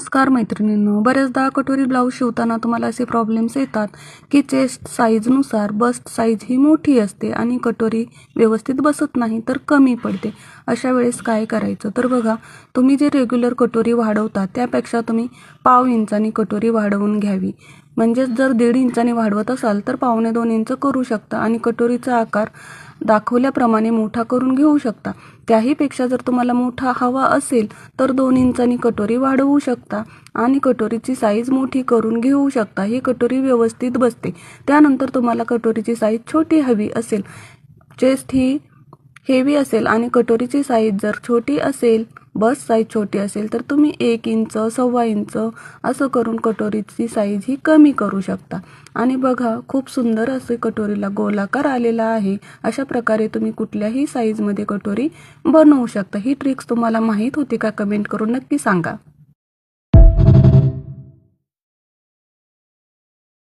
नमस्कार मैत्रिणींनो, बऱ्याचदा कटोरी ब्लाऊज शिवताना तुम्हाला असे प्रॉब्लेम्स येतात की चेस्ट साईजनुसार बस्ट साईज ही मोठी असते आणि कटोरी व्यवस्थित बसत नाही तर कमी पडते. अशा वेळेस काय करायचं तर बघा, तुम्ही जे रेग्युलर कटोरी वाढवता त्यापेक्षा तुम्ही 1/2 इंचानी कटोरी वाढवून घ्यावी. म्हणजेच जर 1.5 इंचानी वाढवत असाल तर 1.25 इंच करू शकता आणि कटोरीचा आकार दाखवल्याप्रमाणे मोठा करून घेऊ शकता. त्याहीपेक्षा जर तुम्हाला मोठा हवा असेल तर 2 इंचांनी कटोरी वाढवू शकता आणि कटोरीची साईज मोठी करून घेऊ शकता. ही कटोरी व्यवस्थित बसते. त्यानंतर तुम्हाला कटोरीची साईज छोटी हवी असेल, चेस्ट ही हेवी असेल आणि कटोरीची साईज जर छोटी असेल, बस साईज छोटी असेल तर तुम्ही 1 इंच 1.25 इंच असं करून कटोरीची साईज ही कमी करू शकता. आणि बघा, खूप सुंदर असे कटोरीला गोलाकार आलेला आहे. अशा प्रकारे तुम्ही कुठल्याही साईजमध्ये कटोरी बनवू शकता. ही ट्रिक्स तुम्हाला माहीत होती का? कमेंट करून नक्की सांगा.